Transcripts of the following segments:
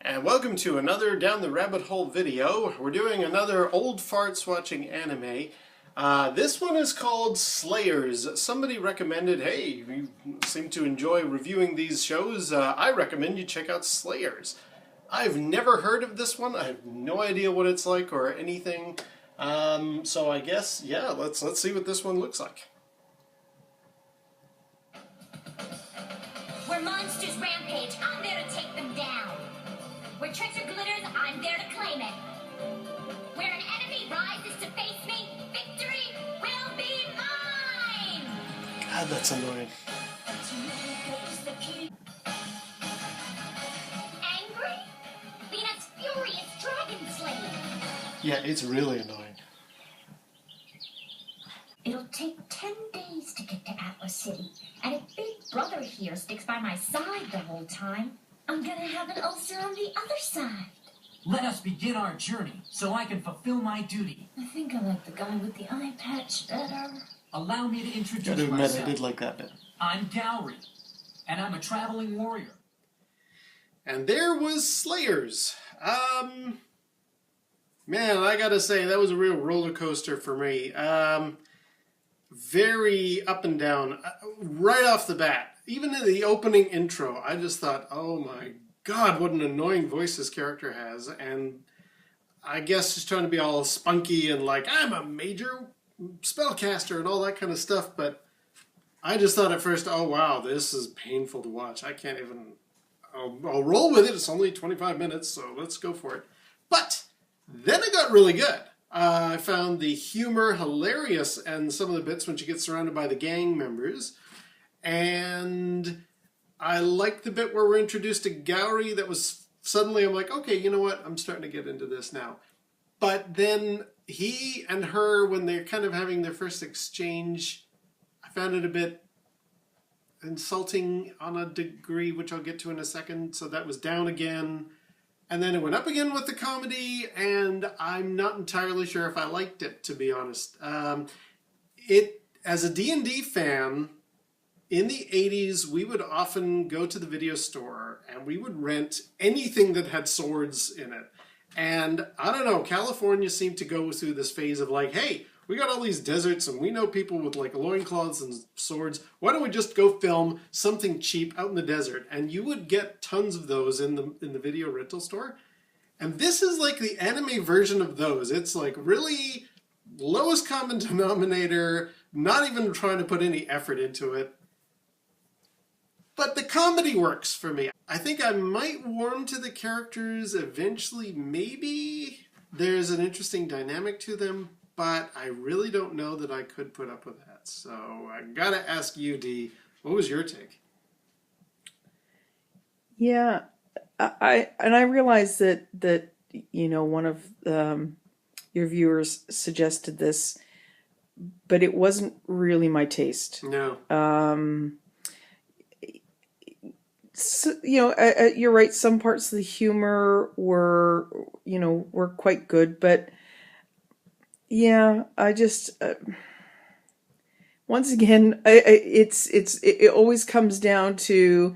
And welcome to another Down the Rabbit Hole video. We're doing another old farts watching anime. This one is called Slayers. Somebody recommended, hey, you seem to enjoy reviewing these shows. I recommend you check out Slayers. I've never heard of this one. I have no idea what it's like or anything. So I guess, yeah, let's see what this one looks like. Where monsters rampage, I'm there to take them down. Where treasure glitters, I'm there to claim it. Where an enemy rises to face me, victory will be mine! God, that's annoying. Angry? Lena's furious dragon slaying. Yeah, it's really annoying. It'll take 10 days to get to Atlas City, and if Big Brother here sticks by my side the whole time, I'm gonna have an ulcer on the other side. Let us begin our journey, so I can fulfill my duty. I think I like the guy with the eye patch better. Allow me to introduce Gotta admit, myself. I did like that bit. I'm Gowry, and I'm a traveling warrior. And there was Slayers. Man, I gotta say, that was a real roller coaster for me. Very up and down. Right off the bat, even in the opening intro, I just thought, oh my god, what an annoying voice this character has. And I guess he's trying to be all spunky and like, I'm a major spellcaster and all that kind of stuff. But I just thought at first, oh wow, this is painful to watch. I can't even... I'll roll with it. It's only 25 minutes, so let's go for it. But then it got really good. I found the humor hilarious and some of the bits when she gets surrounded by the gang members. And I liked the bit where we're introduced to Gowry. That was suddenly, I'm like, okay, you know what? I'm starting to get into this now. But then he and her, when they're kind of having their first exchange, I found it a bit insulting on a degree, which I'll get to in a second. So that was down again. And then it went up again with the comedy, and I'm not entirely sure if I liked it, to be honest. As a D&D fan, in the 80s, we would often go to the video store, and we would rent anything that had swords in it. And, I don't know, California seemed to go through this phase of like, hey, we got all these deserts and we know people with like loincloths and swords. Why don't we just go film something cheap out in the desert? And you would get tons of those in the video rental store. And this is like the anime version of those. It's like really lowest common denominator, not even trying to put any effort into it. But the comedy works for me. I think I might warm to the characters eventually, maybe. There's an interesting dynamic to them. But I really don't know that I could put up with that. So I gotta ask you, Dee, what was your take? Yeah, I realize that you know, one of your viewers suggested this, but it wasn't really my taste. No. So, you know, you're right. Some parts of the humor were quite good, but. Yeah, I just once again, it always comes down to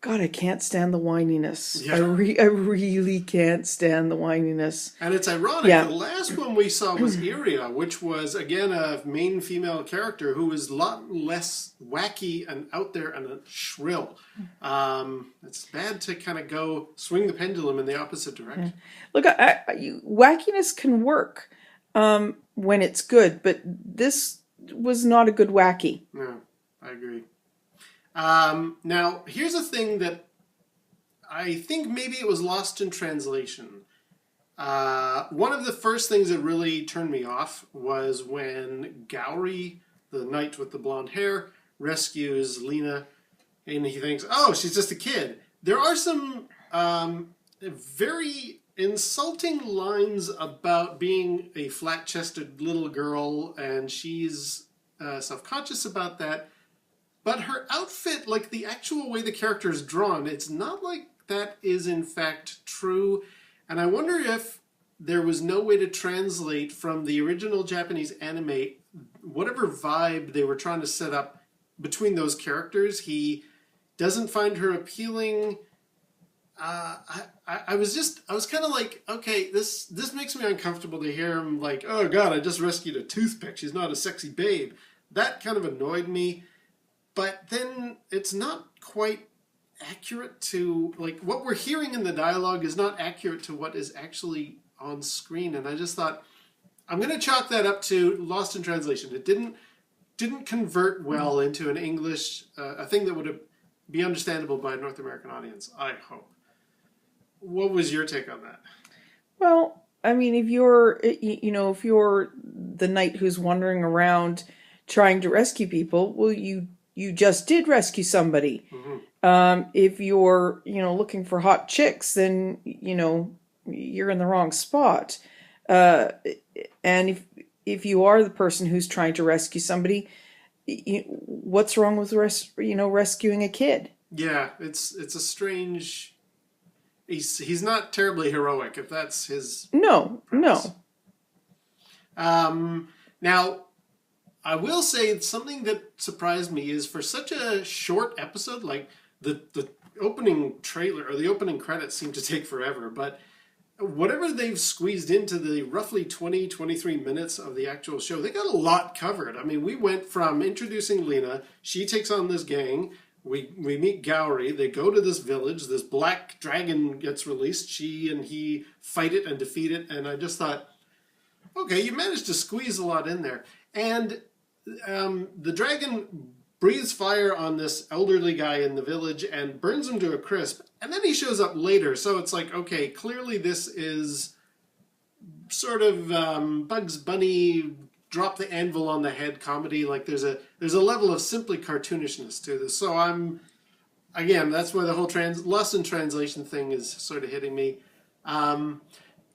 God. I can't stand the whininess. Yeah. I really can't stand the whininess. And it's ironic. Yeah. The last one we saw was Iria, which was again a main female character who was a lot less wacky and out there and shrill. It's bad to kind of go swing the pendulum in the opposite direction. Look, wackiness can work when it's good, but this was not a good wacky. No, I agree. Now, here's a thing that I think maybe it was lost in translation. One of the first things that really turned me off was when Gowry, the knight with the blonde hair, rescues Lena, and he thinks, oh, she's just a kid. There are some very insulting lines about being a flat-chested little girl, and she's self-conscious about that. But her outfit, like the actual way the character is drawn, it's not like that is in fact true. And I wonder if there was no way to translate from the original Japanese anime whatever vibe they were trying to set up between those characters. He doesn't find her appealing. I was kind of like, okay, this makes me uncomfortable to hear him like, oh God, I just rescued a toothpick. She's not a sexy babe. That kind of annoyed me. But then it's not quite accurate to, like, what we're hearing in the dialogue is not accurate to what is actually on screen. And I just thought, I'm going to chalk that up to lost in translation. It didn't convert well into an English, a thing that would be understandable by a North American audience, I hope. What was your take on that? Well, I mean, if you're, if you're the knight who's wandering around trying to rescue people, well, you just did rescue somebody. Mm-hmm. If you're, looking for hot chicks, then, you're in the wrong spot. And if you are the person who's trying to rescue somebody, what's wrong with rescuing a kid? Yeah, it's a strange. He's not terribly heroic, if that's his. No, premise. no. Now, I will say something that surprised me is for such a short episode, like the opening trailer or the opening credits seem to take forever, but whatever they've squeezed into the roughly 23 minutes of the actual show, they got a lot covered. I mean, we went from introducing Lena, she takes on this gang, we meet Gowry, they go to this village, this black dragon gets released, she and he fight it and defeat it, and I just thought, okay, you managed to squeeze a lot in there. And the dragon breathes fire on this elderly guy in the village and burns him to a crisp, and then he shows up later, so it's like, okay, clearly this is sort of Bugs Bunny drop the anvil on the head comedy. Like there's a level of simply cartoonishness to this. So again, that's why the whole lost in translation thing is sort of hitting me. I'm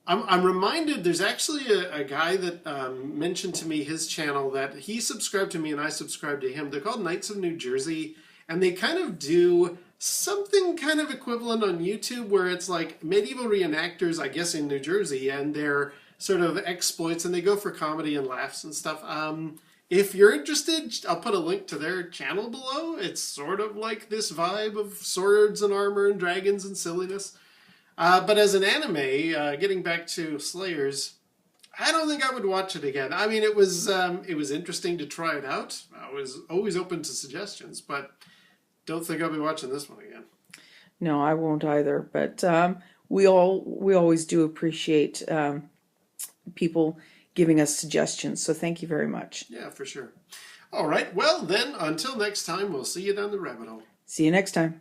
reminded there's actually a guy that mentioned to me his channel that he subscribed to me and I subscribed to him. They're called Knights of New Jersey, and they kind of do something kind of equivalent on YouTube where it's like medieval reenactors, I guess, in New Jersey, and they're sort of exploits, and they go for comedy and laughs and stuff. If you're interested, I'll put a link to their channel below. It's sort of like this vibe of swords and armor and dragons and silliness. But as an anime, getting back to Slayers, I don't think I would watch it again. I mean, it was interesting to try it out. I was always open to suggestions, but don't think I'll be watching this one again. No, I won't either. But we always do appreciate people giving us suggestions. So thank you very much. Yeah, for sure. All right. Well, then, until next time, we'll see you down the rabbit hole. See you next time.